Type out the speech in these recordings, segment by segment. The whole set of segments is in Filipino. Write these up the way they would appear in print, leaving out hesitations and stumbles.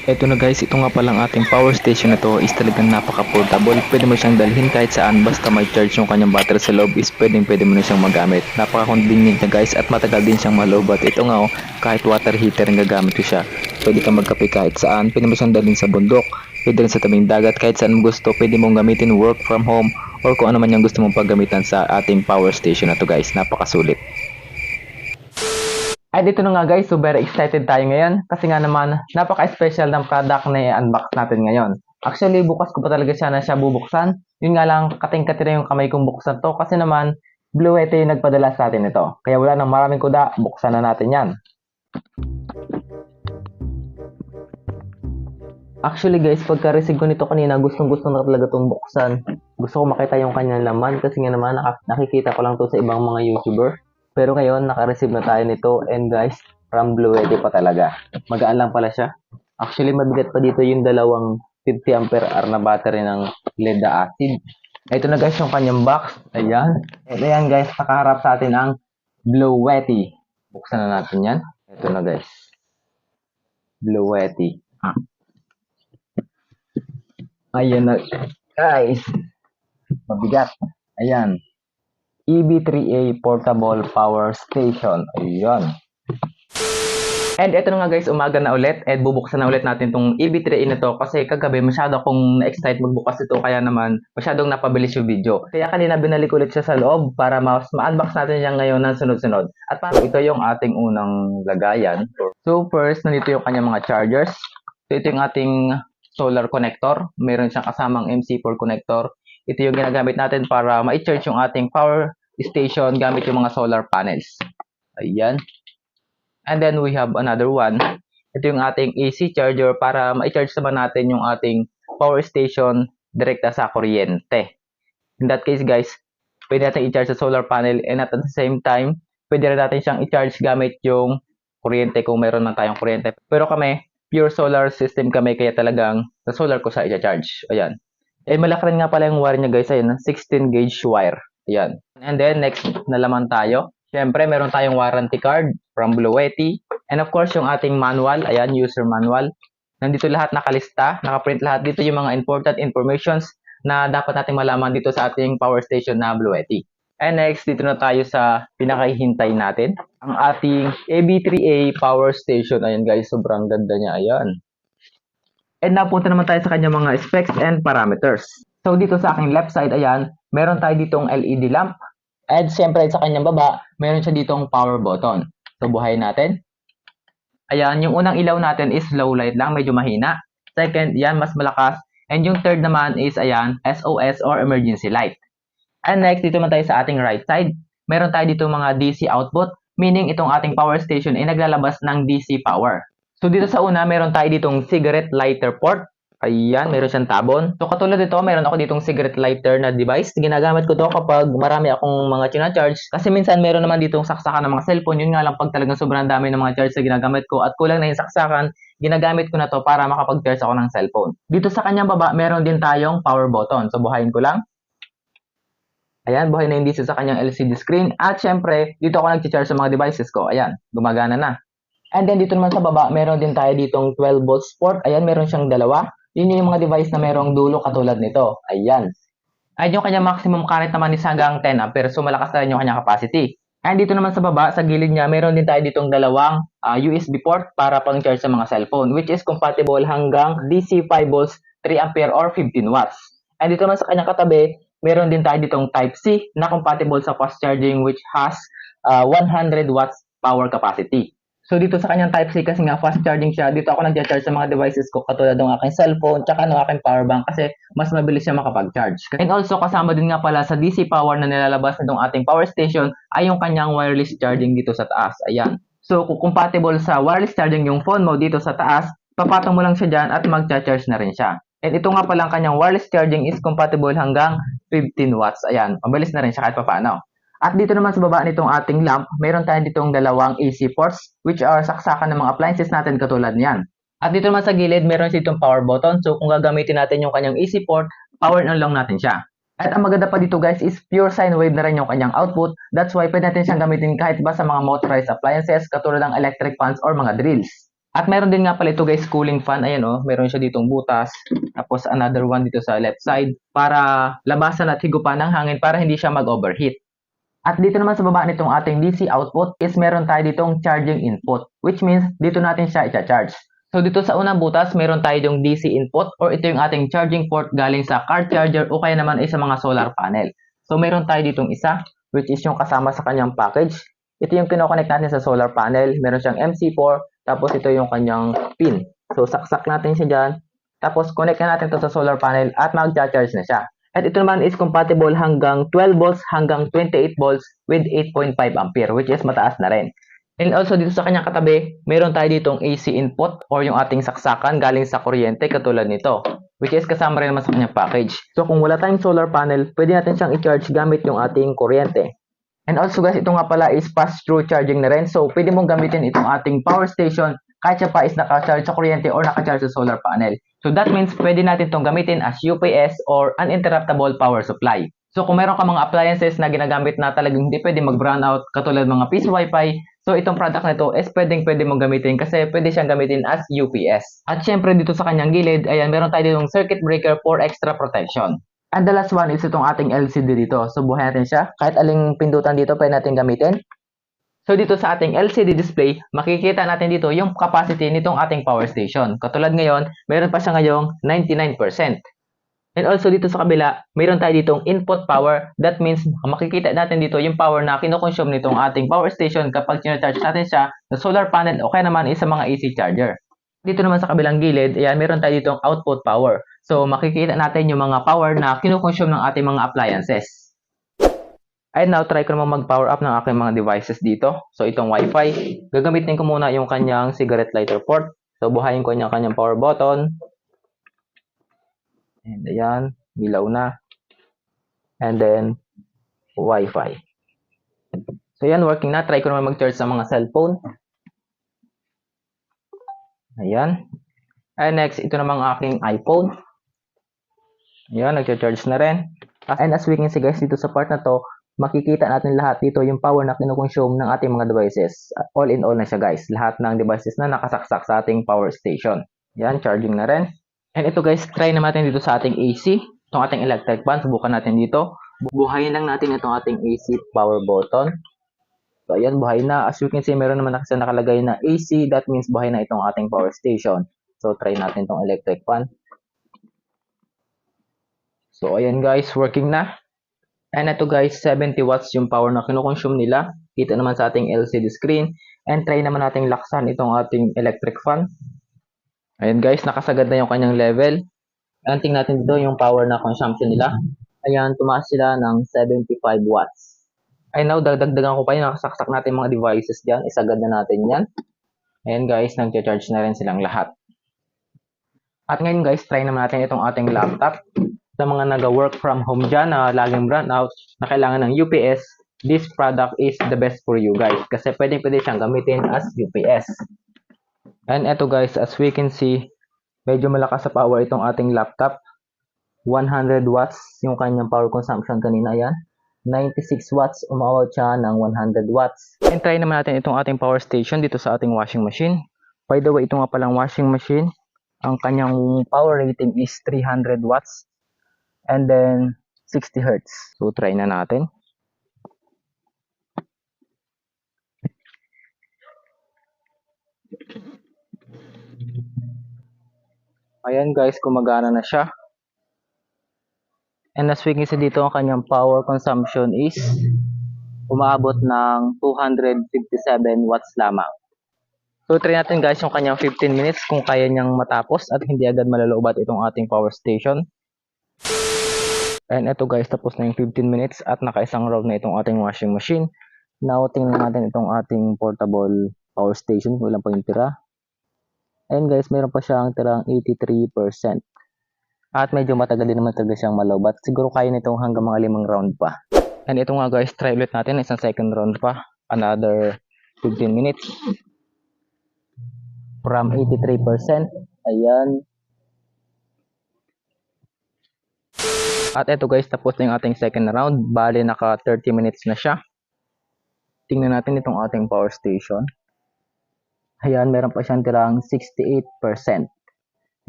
Eto na guys, ito nga palang ating power station na to is talagang napaka-portable. Pwede mo siyang dalhin kahit saan basta may charge yung kanyang battery sa loob is pwede mo na siyang magamit. Napaka-convenient niya guys at matagal din siyang malobat. Ito nga kahit water heater ang gagamit ko siya. Pwede kang magkape kahit saan. Pwede mo siyang dalhin sa bundok. Pwede rin sa tabing dagat kahit saan mo gusto. Pwede mong gamitin work from home or kung ano man yung gusto mong paggamitan sa ating power station na to guys. Napakasulit. Ay, dito na nga guys, so very excited tayo ngayon kasi nga naman napaka-special ng product na i-unbox natin ngayon. Actually, bukas ko pa talaga siya bubuksan. Yun nga lang, kating-kati na yung kamay kong buksan to kasi naman Blue Yeti yung nagpadala sa atin ito. Kaya wala nang maraming kuda, buksan na natin yan. Actually guys, pagka-receive ko nito kanina, gustong-gusto na talaga itong buksan. Gusto ko makita yung kanyang laman kasi nga naman nakikita ko lang to sa ibang mga YouTuber. Pero ngayon, naka-receive na tayo nito. And guys, from Blue Yeti pa talaga. Magaan lang pala siya. Actually, mabigat pa dito yung dalawang 50 ampere hour na battery ng lead acid. Ito na guys yung kanyang box. Ayan. Ito yan guys, nakaharap sa atin ang Blue Yeti. Buksan na natin yan. Ito na guys. Blue Yeti. Ayan na guys. Mabigat. Ayan. EB3A Portable Power Station. Ayun. And ito na nga guys, umaga na ulit and bubuksan na ulit natin tong EB3A na to kasi kagabi masyado akong na-excite magbukas ito kaya naman masyadong napabilis yung video. Kaya kanina binalik ulit siya sa loob para ma-unbox natin siya ngayon ng sunod-sunod. At para ito yung ating unang lagayan. So first, nandito yung kanyang mga chargers. So ito yung ating solar connector. Meron siyang kasamang MC4 connector. Ito yung ginagamit natin para ma-charge yung ating power station gamit yung mga solar panels. Ayan. And then we have another one. Ito yung ating AC charger para ma-charge naman natin yung ating power station direkta sa kuryente. In that case guys, pwede natin i-charge sa solar panel and at the same time, pwede rin natin siyang i-charge gamit yung kuryente kung meron man tayong kuryente. Pero kami, pure solar system kami kaya talagang sa solar ko sa i-charge. Ayan. Eh, malaki rin nga pala yung wire niya guys. Ayan, 16 gauge wire. Ayan. And then, next na laman tayo. Siyempre, meron tayong warranty card from Blue Yeti. And of course, yung ating manual. Ayan, user manual. Nandito lahat nakalista. Nakaprint lahat dito yung mga important informations na dapat natin malaman dito sa ating power station na Blue Yeti. And next, dito na tayo sa pinakahihintay natin. Ang ating EB3A power station. Ayan guys, sobrang ganda niya. Ayan. And napunta naman tayo sa kanyang mga specs and parameters. So dito sa aking left side, ayan, meron tayo ditong LED lamp. And siyempre sa kanyang baba, meron siya ditong power button. So buhayin natin. Ayan, yung unang ilaw natin is low light lang, medyo mahina. Second, yan, mas malakas. And yung third naman is, ayan, SOS or emergency light. And next, dito naman tayo sa ating right side. Meron tayo dito mga DC output, meaning itong ating power station ay naglalabas ng DC power. So dito sa una, meron tayo ditong cigarette lighter port. Ayan, meron siyang tabon. So katulad dito, meron ako ditong cigarette lighter na device. Ginagamit ko to kapag marami akong mga charge. Kasi minsan meron naman ditong saksakan ng mga cellphone. Yun nga lang pag talagang sobrang dami ng mga charge na ginagamit ko at kulang na yung saksakan, ginagamit ko na to para makapag-charge ako ng cellphone. Dito sa kanyang baba, meron din tayong power button. So buhayin ko lang. Ayan, buhay na yung DC sa kanyang LCD screen. At syempre, dito ako nag-charge sa mga devices ko. Ayan, gumagana na. And then dito naman sa baba, meron din tayo ditong 12 volts port. Ayan, meron siyang dalawa. Yun yung mga device na merong dulo katulad nito. Ayan. At yung kanyang maximum current naman is hanggang 10 ampere. So malakas na rin yung kanyang capacity. And dito naman sa baba, sa gilid niya, meron din tayo ditong dalawang USB port para pang-charge sa mga cellphone, which is compatible hanggang DC 5 volts, 3 ampere or 15 watts. And dito naman sa kanyang katabi, meron din tayo ditong Type-C na compatible sa fast charging which has 100 watts power capacity. So dito sa kanyang Type-C kasi nga fast charging siya, dito ako nag-charge sa mga devices ko katulad ng aking cellphone tsaka ng aking power bank kasi mas mabilis siya makapag-charge. And also kasama din nga pala sa DC power na nilalabas nitong ating power station ay yung kanyang wireless charging dito sa taas. Ayan. So kung compatible sa wireless charging yung phone mo dito sa taas, papatong mo lang siya dyan at mag-charge na rin siya. And ito nga pala ang kanyang wireless charging is compatible hanggang 15 watts. Ayan, mabilis na rin siya kahit papaano. At dito naman sa baba nitong ating lamp, meron tayo ditong dalawang AC ports which are saksakan ng mga appliances natin katulad niyan. At dito naman sa gilid, meron ditong power button. So kung gagamitin natin yung kanyang AC port, power on lang natin siya. At ang maganda pa dito guys is pure sine wave na rin yung kanyang output. That's why pwede natin siyang gamitin kahit ba sa mga motorized appliances katulad ng electric fans or mga drills. At meron din nga pala ito guys, cooling fan. Ayan oh, meron siya ditong butas. Tapos another one dito sa left side para labasan at higupan ng hangin para hindi siya mag-overheat. At dito naman sa baba nitong ating DC output is meron tayo ditong charging input, which means dito natin siya i-charge. So dito sa unang butas, meron tayo yung DC input or ito yung ating charging port galing sa car charger o kaya naman ay sa mga solar panel. So meron tayo ditong isa, which is yung kasama sa kanyang package. Ito yung kinoconnect natin sa solar panel. Meron siyang MC4, tapos ito yung kanyang pin. So saksak natin siya dyan. Tapos connect na natin to sa solar panel at mag-charge na siya. At ito naman is compatible hanggang 12 volts hanggang 28 volts with 8.5 ampere, which is mataas na rin. And also dito sa kanyang katabi, meron tayo ditong AC input or yung ating saksakan galing sa kuryente katulad nito, which is kasama rin naman sa kanyang package. So kung wala tayong solar panel, pwede natin siyang i-charge gamit yung ating kuryente. And also guys, ito nga pala is pass-through charging na rin. So pwede mong gamitin itong ating power station kahit siya pa is naka-charge sa kuryente or naka-charge sa solar panel. So that means pwede natin itong gamitin as UPS or uninterruptible power supply. So kung meron ka mga appliances na ginagamit na talagang hindi pwede mag-brownout katulad mga piece wifi, so itong product na ito is pwede mong gamitin kasi pwede siyang gamitin as UPS. At syempre dito sa kanyang gilid, ayan, meron tayo ditong circuit breaker for extra protection. And the last one is itong ating LCD dito. So buhay natin siya. Kahit aling pindutan dito pwede natin gamitin. So dito sa ating LCD display, makikita natin dito yung capacity nitong ating power station. Katulad ngayon, meron pa siya ngayong 99%. And also dito sa kabila, meron tayo ditong input power. That means makikita natin dito yung power na kinokonsume nitong ating power station kapag charge natin siya sa solar panel o kaya naman sa mga AC charger. Dito naman sa kabilang gilid, ayan, meron tayo ditong output power. So makikita natin yung mga power na kinokonsume ng ating mga appliances. And now, try ko naman mag-power up ng aking mga devices dito. So, itong Wi-Fi, gagamitin ko muna yung kanyang cigarette lighter port. So, buhayin ko yung kanyang power button. And ayan, ilaw na. And then, Wi-Fi. So, ayan, working na. Try ko naman mag-charge sa mga cellphone. Ayan. And next, ito namang aking iPhone. Ayan, nag-charge na rin. And as we can see guys, dito sa part na to, makikita natin lahat dito yung power na kinokonsume ng ating mga devices. All in all na siya guys. Lahat ng devices na nakasaksak sa ating power station. Yan, charging na rin. And ito guys, try natin dito sa ating AC. Itong ating electric fan, subukan natin dito. Buhayin lang natin itong ating AC power button. So ayan, buhay na. As you can see, meron naman kasi nakalagay na AC. That means buhay na itong ating power station. So try natin itong electric fan. So ayan guys, working na. And ito guys, 70 watts yung power na kinokonsume nila. Kita naman sa ating LCD screen. And try naman nating laksan itong ating electric fan. Ayan guys, nakasagad na yung kanyang level. And tingnan natin dito yung power na consumption nila. Ayan, tumaas sila ng 75 watts. Ay now, dagdagan ko pa yung nakasaksak natin mga devices dyan. Isagad na natin yan. Ayan guys, nag-charge na rin silang lahat. At ngayon guys, try naman natin itong ating laptop. Sa mga nag-work from home dyan na laging brownout na kailangan ng UPS, this product is the best for you guys kasi pwede siyang gamitin as UPS. And eto guys, as we can see, medyo malakas sa power itong ating laptop. 100 watts yung kanyang power consumption kanina, yan. 96 watts, umawat siya ng 100 watts. And try naman natin itong ating power station dito sa ating washing machine. By the way, ito nga palang washing machine. Ang kanyang power rating is 300 watts. And then 60 Hz. So try na natin. Ayan guys, gumagana na siya. And as we can see dito, ang kanyang power consumption is umaabot ng 257 watts lamang. So try natin guys yung kanyang 15 minutes kung kaya niyang matapos at hindi agad malaloobat itong ating power station. And ito guys, tapos na yung 15 minutes at naka-isang round na itong ating washing machine. Now, tingnan natin itong ating portable power station. Wala pa yung tira. And guys, meron pa siyang tirang 83%. At medyo matagal din naman talaga siyang malobat. Siguro kaya nitong hanggang mga 5 round pa. And ito nga guys, try ulit natin. Isang second round pa. Another 15 minutes. From 83%. Ayan. At eto guys, tapos na yung ating second round. Bale, naka 30 minutes na siya. Tingnan natin itong ating power station. Ayan, meron pa siyang tirang 68%.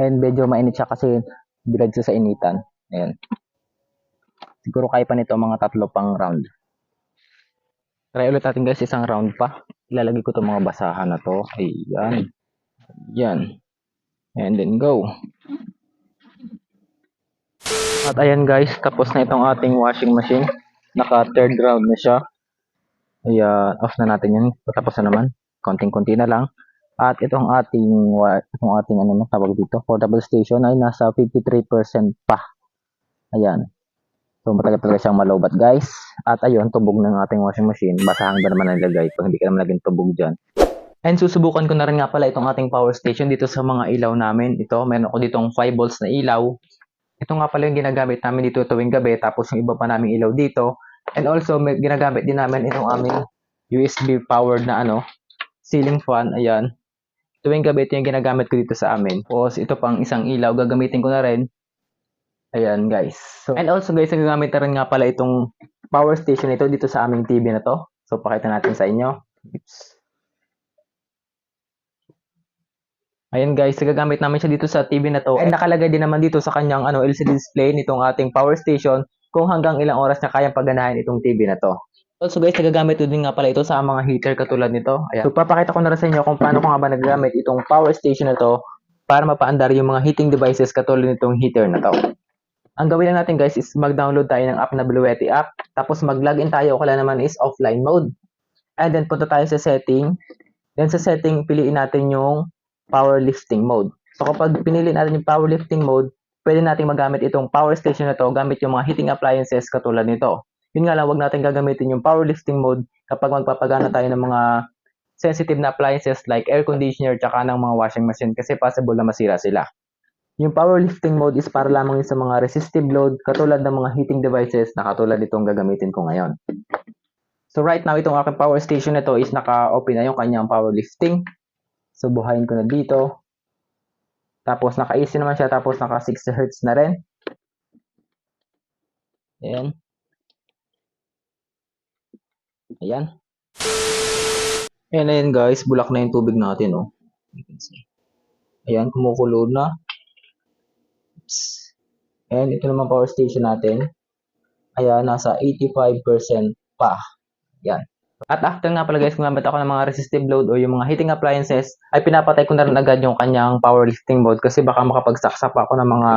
And medyo mainit siya kasi bilad siya sa initan. Ayan. Siguro kaya pa nito mga 3 pang round. Try ulit natin guys, isang round pa. Ilalagay ko itong mga basahan na to. Ayan. Ayan. And then go. At ayan guys, tapos na itong ating washing machine. Naka third round na siya. Ayan, off na natin yan. Tapos na naman. Konting-konti na lang. At itong ating ano tawag dito, portable station ay nasa 53% pa. Ayan. So matagal talaga siyang malobat guys. At ayun, tubog ng ating washing machine. Basahan ba naman nilagay pag hindi ka naman naging tubog dyan. And susubukan ko na rin nga pala itong ating power station dito sa mga ilaw namin. Ito, meron ako ditong 5 volts na ilaw. Ito nga pala yung ginagamit namin dito tuwing gabi. Tapos yung iba pa naming ilaw dito. And also, may ginagamit din namin itong aming USB powered na ceiling fan. Ayan. Tuwing gabi, ito yung ginagamit ko dito sa amin. Tapos, ito pang isang ilaw. Gagamitin ko na rin. Ayan, guys. So, and also, guys, gagamit na rin nga pala itong power station ito dito sa aming TV na to. So, pakita natin sa inyo. Oops. Ayan, guys. Gagamit namin siya dito sa TV na to. And nakalagay din naman dito sa kanyang LCD display nitong ating power station kung hanggang ilang oras na kayang pagganahin itong TV na to. Also guys, nagagamit din nga pala ito sa mga heater katulad nito. Ayan. So papakita ko na rin sa inyo kung paano ko nga ba nagagamit itong power station na to para mapaandar yung mga heating devices katulad nitong heater na to. Ang gawin lang natin guys is mag-download tayo ng app na Bluetti app. Tapos mag-login tayo, kaya naman is offline mode. And then punta tayo sa setting. Then sa setting, piliin natin yung power lifting mode. So kapag pinili natin yung power lifting mode, pwede natin magamit itong power station na to gamit yung mga heating appliances katulad nito. Yun nga lang, wag natin gagamitin yung power lifting mode kapag magpapagana tayo ng mga sensitive na appliances like air conditioner tsaka ng mga washing machine kasi possible na masira sila. Yung power lifting mode is para lamang sa mga resistive load katulad ng mga heating devices na katulad itong gagamitin ko ngayon. So right now, itong aking power station na to is naka-open na yung kanyang power lifting. So buhayin ko na dito. Tapos naka-AC naman siya, tapos naka 60 Hz na rin. Ayan. Ayan. Ayan guys, bulak na yung tubig natin, oh. Ayan, kumukulo na. Oops. Ayan, ito naman power station natin. Ayan, nasa 85% pa. Ayan. At after nga pala guys, gumamit ako ng mga resistive load o yung mga heating appliances, ay pinapatay ko na rin agad yung kanyang power lifting mode kasi baka makapagsaksak pa ako ng mga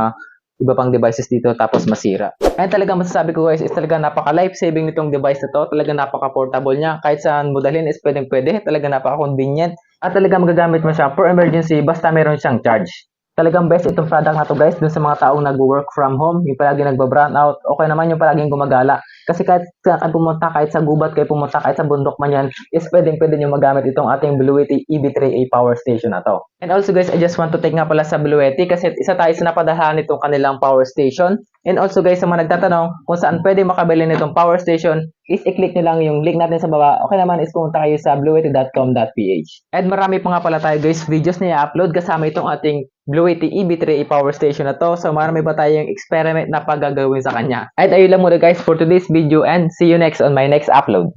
iba pang devices dito tapos masira. Kaya talaga masasabi ko guys is talaga napaka life saving nitong device na to. Talaga napaka portable niya. Kahit saan mo dalhin is pwedeng pwede. Talaga napaka convenient. At talaga magagamit mo siya for emergency basta meron siyang charge. Talagang best itong product na to guys dun sa mga taong nag-work from home, yung palagi nagba-brown out, okay naman yung palaging gumagala. Kasi kahit saan pumunta, kahit sa gubat kayo pumunta, kahit sa bundok man yan, is pwedeng nyo magamit itong ating Bluetti EB3A power station na to. And also guys, I just want to take nga pala sa Bluetti kasi isa tayo sa napadahan nitong kanilang power station. And also guys, sa mga nagtatanong kung saan pwede makabili nitong power station, is i-click nyo lang yung link natin sa baba. Okay naman is pumunta kayo sa bluetti.com.ph. And marami pa nga pala tayo guys, videos na i-upload kasama itong ating Bluetti EB3A power station na to. So marami pa tayong experiment na paggagawin sa kanya. At ayun lang muna guys for today's video and see you next on my next upload.